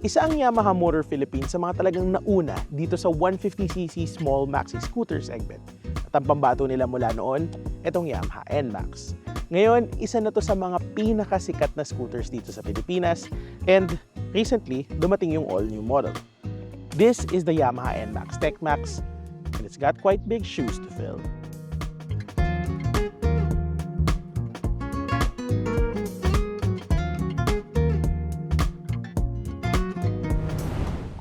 Isa ang Yamaha Motor Philippines sa mga talagang nauna dito sa 150cc small maxi scooter segment. At ang pambato nila mula noon, itong Yamaha NMAX. Ngayon, isa na to sa mga pinakasikat na scooters dito sa Pilipinas and recently, dumating yung all-new model. This is the Yamaha NMAX TechMax and it's got quite big shoes to fill.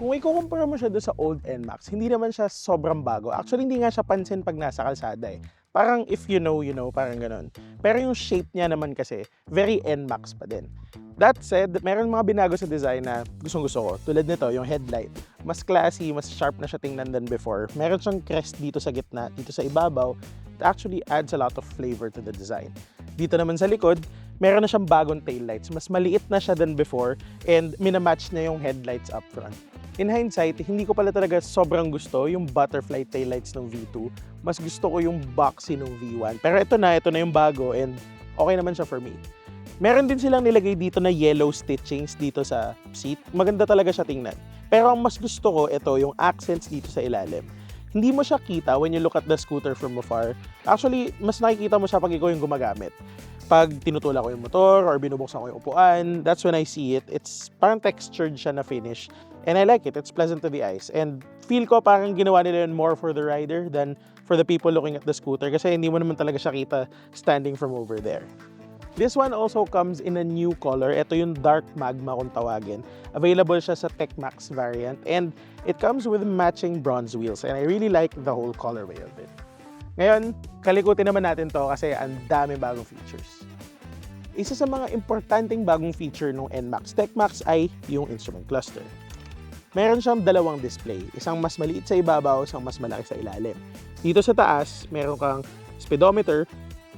Kung ikukumpara mo siya doon sa old NMAX, hindi naman siya sobrang bago. Actually, hindi nga siya pansin pag nasa kalsada eh. Parang if you know, parang ganun. Pero yung shape niya naman kasi, very NMAX pa din. That said, meron mga binago sa design na gustong-gusto ko. Tulad nito, yung headlight. Mas classy, mas sharp na siya tingnan than before. Meron siyang crest dito sa gitna, dito sa ibabaw. It actually adds a lot of flavor to the design. Dito naman sa likod, meron na siyang bagong taillights. Mas maliit na siya than before and minamatch na yung headlights up front. In hindsight, hindi ko pala talaga sobrang gusto yung butterfly taillights ng V2. Mas gusto ko yung boxy ng V1. Pero ito na yung bago and okay naman siya for me. Meron din silang nilagay dito na yellow stitchings dito sa seat. Maganda talaga siya tingnan. Pero ang mas gusto ko, ito yung accents dito sa ilalim. Hindi mo siya kita when you look at the scooter from afar. Actually, mas nakikita mo siya pag ikaw yung gumagamit. Pag tinutulak ko yung motor or binubuksan ko yung upuan, that's when I see it. It's parang textured siya na finish. And I like it. It's pleasant to the eyes. And feel ko parang ginawa nila yun more for the rider than for the people looking at the scooter kasi hindi mo naman talaga siya kita standing from over there. This one also comes in a new color. Ito yung dark magma kung tawagin. Available siya sa TechMax variant and it comes with matching bronze wheels and I really like the whole colorway of it. Ngayon, kalikutin naman natin to kasi ang dami bagong features. Isa sa mga importanteng bagong feature ng NMAX TechMax ay yung instrument cluster. Meron siyang dalawang display, isang mas maliit sa ibabaw, isang mas malaki sa ilalim. Dito sa taas, meron kang speedometer,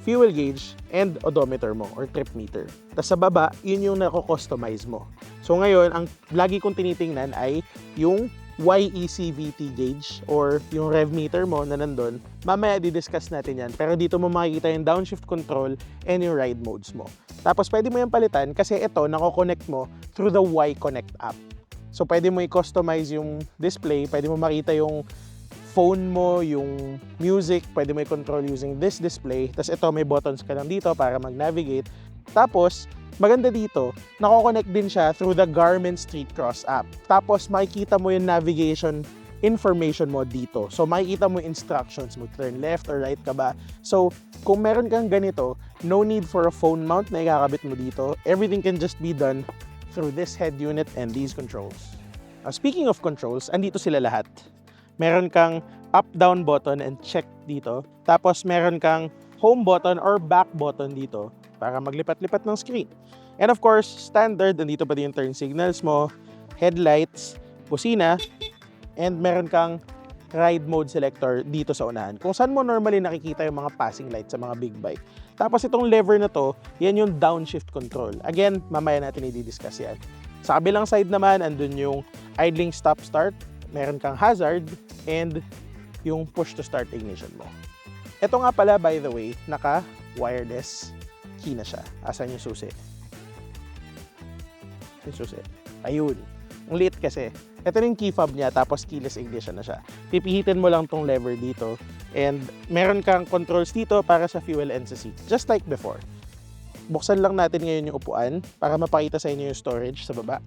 fuel gauge, and odometer mo or trip meter. Tapos sa baba, yun yung nako-customize mo. So ngayon, ang lagi kong tinitingnan ay yung YECVT gauge or yung rev meter mo na nandun. Mamaya di-discuss natin yan. Pero dito mo makikita yung downshift control and yung ride modes mo. Tapos pwede mo yung palitan kasi ito, nako-connect mo through the Y-Connect app. So pwede mo i-customize yung display, pwede mo makita yung phone mo, yung music, pwede mo i-control using this display. Tapos ito, may buttons ka lang dito para mag-navigate. Tapos, maganda dito, nako-connect din siya through the Garmin Street Cross app. Tapos, makikita mo yung navigation information mo dito. So, makikita mo yung instructions mo, turn left or right ka ba. So, kung meron kang ganito, no need for a phone mount na ikakabit mo dito. Everything can just be done through this head unit and these controls. Now, speaking of controls, andito sila lahat. Meron kang up-down button and check dito. Tapos meron kang home button or back button dito para maglipat-lipat ng screen. And of course, standard, andito pa din yung turn signals mo, headlights, busina, and meron kang ride mode selector dito sa unahan. Kung saan mo normally nakikita yung mga passing lights sa mga big bike. Tapos itong lever na to, yan yung downshift control. Again, mamaya natin i-discuss yan. Sa kabilang side naman, andun yung idling stop-start, meron kang hazard, and yung push-to-start ignition mo. Ito nga pala, by the way, naka-wireless key na siya. Asan yung susi? Yung susi. Ayun. Ang liit kasi. Ito yung key fob niya, tapos keyless ignition na siya. Pipihitin mo lang tong lever dito, and meron kang controls dito para sa fuel and sa seat. Just like before. Buksan lang natin ngayon yung upuan para mapakita sa inyo yung storage sa baba.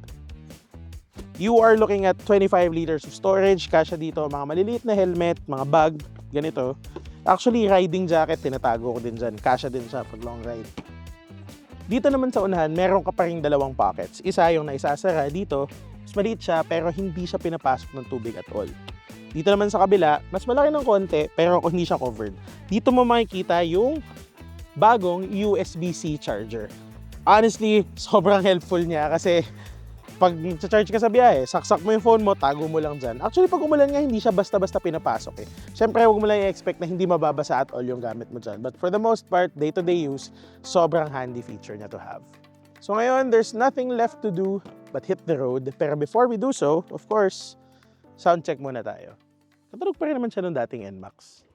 You are looking at 25 liters of storage. Kasya dito mga maliliit na helmet, mga bag, ganito. Actually, riding jacket, tinatago ko din dyan. Kasya din siya pag long ride. Dito naman sa unahan, meron ka pa rin dalawang pockets. Isa yung naisasara dito, mas maliit siya pero hindi siya pinapasok ng tubig at all. Dito naman sa kabila, mas malaki ng konti pero hindi siya covered. Dito mo makikita yung bagong USB-C charger. Honestly, sobrang helpful niya kasi pag charge ka sa biyahe, saksak mo yung phone mo, tago mo lang dyan. Actually, pag umulan nga, hindi siya basta-basta pinapasok eh. Siyempre, huwag mo lang i-expect na hindi mababasa at all yung gamit mo dyan. But for the most part, day-to-day use, sobrang handy feature niya to have. So ngayon, there's nothing left to do but hit the road. Pero before we do so, of course, sound check muna tayo. Katunog pa rin naman siya nung dating NMAX.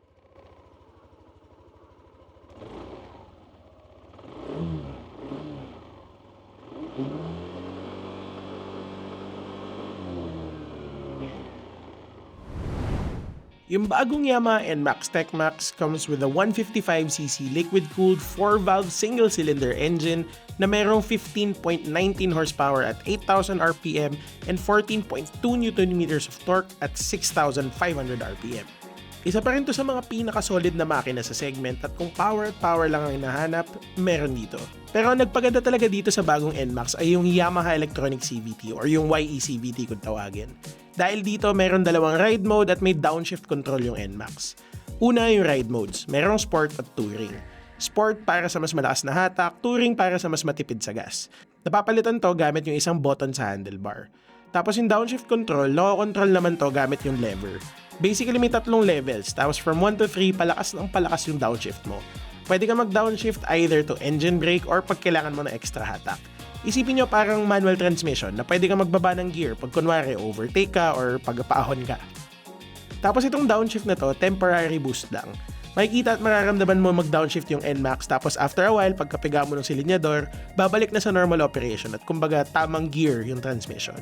Yung bagong Yamaha NMAX TechMax comes with a 155cc liquid-cooled 4-valve single-cylinder engine na merong 15.19 horsepower at 8,000 RPM and 14.2 Nm of torque at 6,500 RPM. Isa pa rin to sa mga pinaka-solid na makina sa segment at kung power at power lang ang hinahanap, meron dito. Pero ang nagpaganda talaga dito sa bagong NMAX ay yung Yamaha Electronic CVT or yung YE CVT kung tawagin. Dahil dito meron dalawang ride mode at may downshift control yung NMAX. Una yung ride modes, merong sport at touring. Sport para sa mas malakas na hatak, touring para sa mas matipid sa gas. Napapalitan to gamit yung isang button sa handlebar. Tapos yung downshift control, nako-control naman to gamit yung lever. Basically may tatlong levels, tapos from 1 to 3, palakas yung downshift mo. Pwede ka mag-downshift either to engine brake or pag kailangan mo na extra hatak. Isipin nyo parang manual transmission na pwede ka magbaba ng gear pag kunwari overtake ka or pagpaahon ka. Tapos itong downshift na to, temporary boost lang. Makikita at mararamdaman mo mag-downshift yung NMAX tapos after a while, pagkapiga mo ng silinyador, babalik na sa normal operation at kumbaga tamang gear yung transmission.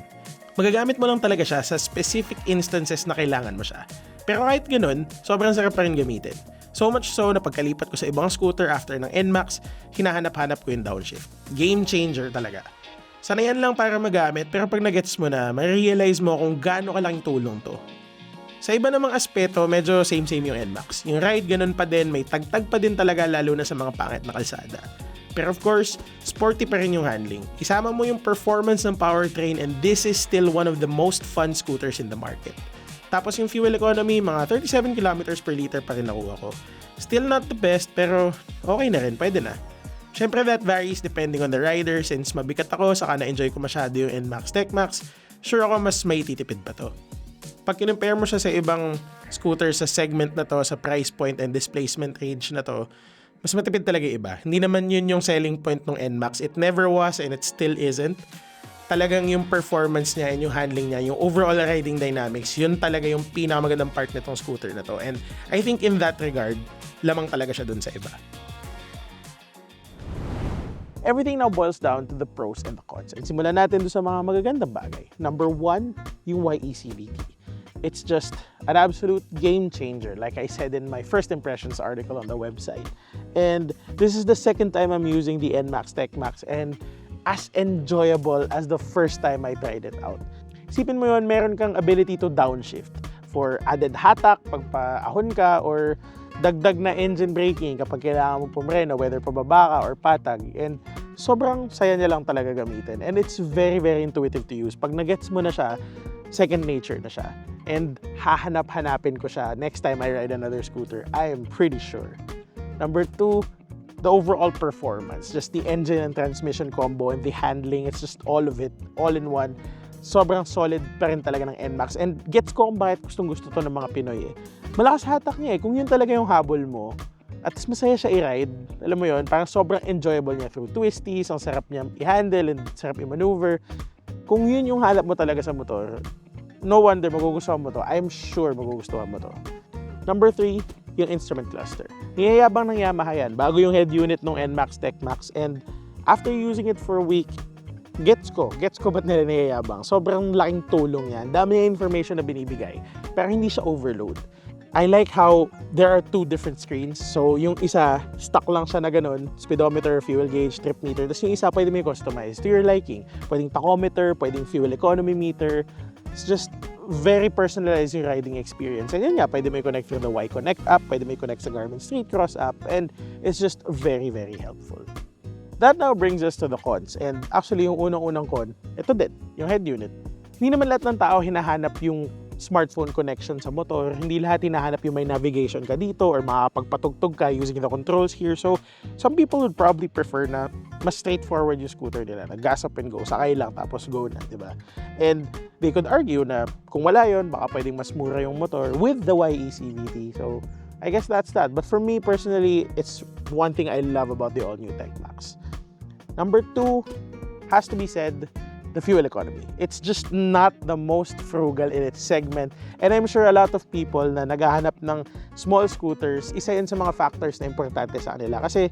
Magagamit mo lang talaga siya sa specific instances na kailangan mo siya. Pero kahit ganun, sobrang sarap pa rin gamitin. So much so na pagkalipat ko sa ibang scooter after ng NMAX, hinahanap-hanap ko yung downshift. Game changer talaga. Sanayan lang para magamit pero pag nagets mo na, ma-realize mo kung gaano kalaking tulong to. Sa iba namang aspeto, medyo same-same yung NMAX. Yung ride ganun pa din, may tagtag pa din talaga lalo na sa mga pangit na kalsada. Pero of course, sporty pa rin yung handling. Isama mo yung performance ng powertrain and this is still one of the most fun scooters in the market. Tapos yung fuel economy, mga 37 km per liter pa rin nakuha ko. Still not the best, pero okay na rin, pwede na. Syempre that varies depending on the rider, since mabigat ako, saka na-enjoy ko masyado yung NMAX TechMax, sure ako mas may titipid pa to. Pag kinumpare mo siya sa ibang scooter sa segment na to, sa price point and displacement range na to, mas matipid talaga iba. Hindi naman yun yung selling point ng NMAX. It never was and it still isn't. Talagang yung performance niya and yung handling niya, yung overall riding dynamics, yun talaga yung pinakamagandang part nitong scooter na to. And I think in that regard, lamang talaga siya dun sa iba. Everything now boils down to the pros and the cons. And simulan natin doon sa mga magagandang bagay. Number 1, yung YE CVT. It's just an absolute game changer, like I said in my first impressions article on the website. And this is the second time I'm using the NMAX TechMax and as enjoyable as the first time I tried it out. Isipin mo yun, meron kang ability to downshift for added hatak, pagpaahon ka, or dagdag na engine braking kapag kailangan mo pumreno, whether pababa ka or patag. And sobrang saya niya lang talaga gamitin. And it's very, very intuitive to use. Pag nagets mo na siya, second nature na siya. And hahanap-hanapin ko siya next time I ride another scooter. I am pretty sure. Number 2, the overall performance. Just the engine and transmission combo and the handling. It's just all of it, all in one. Sobrang solid pa rin talaga ng NMAX. And gets ko kung bakit gustong-gusto to ng mga Pinoy eh. Malakas hatak niya eh. Kung yun talaga yung habol mo, at least masaya siya i-ride. Alam mo yun, parang sobrang enjoyable niya through twisties. Ang sarap niya i-handle and sarap i-maneuver. Kung yun yung halap mo talaga sa motor, no wonder magugustuhan mo to. I'm sure magugustuhan mo to. Number 3, yung instrument cluster. Niyayabang ng Yamaha yan. Bago yung head unit ng NMAX TechMax. And after using it for a week, gets ko ba't nila niyayabang. Sobrang laking tulong yan. Dami na information na binibigay. Pero hindi siya overload. I like how there are 2 different screens. So, yung isa, stuck lang siya na ganun, speedometer, fuel gauge, trip meter. Tapos yung isa, pwede mo i-customize to your liking. Pwedeng tachometer, pwedeng fuel economy meter. It's just very personalized yung riding experience. And yun nga, pwede mo i-connect through the Y-Connect app, pwede mo i-connect sa Garmin Street Cross app, and it's just very, very helpful. That now brings us to the cons. And actually, yung unang-unang con, ito din, yung head unit. Hindi naman lahat ng tao hinahanap yung smartphone connection sa motor. Hindi lahat hinahanap yung may navigation ka dito or makapagpatugtog ka using the controls here. So, some people would probably prefer na mas straightforward yung scooter nila. Na gas up and go, sakay lang, tapos go na, di ba? And they could argue na kung wala yun, baka pwedeng mas mura yung motor with the YE CVT. So, I guess that's that. But for me, personally, it's one thing I love about the all-new TechMax. Number 2, has to be said, the fuel economy. It's just not the most frugal in its segment. And I'm sure a lot of people na naghahanap ng small scooters, isa yun sa mga factors na importante sa kanila. Kasi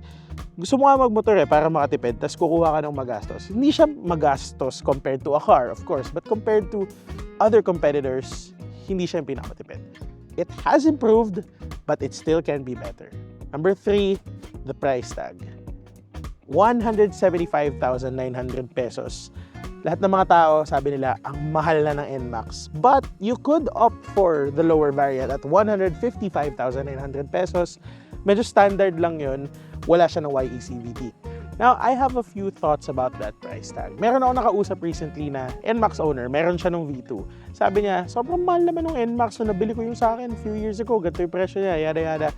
gusto mo nga magmotor para makatipid, tapos kukuha ka ng magastos. Hindi siya magastos compared to a car, of course. But compared to other competitors, hindi siya yung pinakamatipid. It has improved, but it still can be better. Number 3, the price tag. 175,900 pesos. Lahat ng mga tao, sabi nila, ang mahal na ng NMAX. But you could opt for the lower variant at 155,900 pesos. Medyo standard lang yun. Wala siya ng YECVT. Now, I have a few thoughts about that price tag. Meron ako nakausap recently na NMAX owner, meron siya ng V2. Sabi niya, sobrang mahal naman ng NMAX na nabili ko yung sa akin a few years ago. Ganito yung presyo niya, yada yada.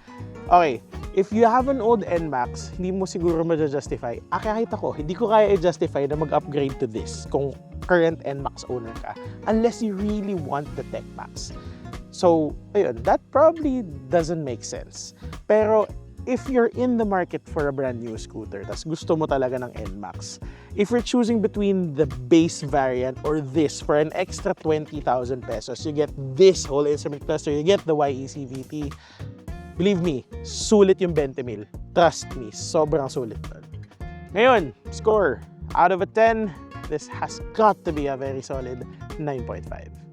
Okay, if you have an old NMAX, hindi mo siguro ma-justify. Kahit ako, hindi ko kaya i-justify na mag-upgrade to this kung current NMAX owner ka unless you really want the TechMax. So, ayun, that probably doesn't make sense. Pero, if you're in the market for a brand new scooter, tas gusto mo talaga ng NMAX, if you're choosing between the base variant or this for an extra 20,000 pesos, you get this whole instrument cluster, you get the YECVT. Believe me, sulit yung 20,000. Trust me, sobrang sulit nun. Ngayon, score. Out of a 10, this has got to be a very solid 9.5.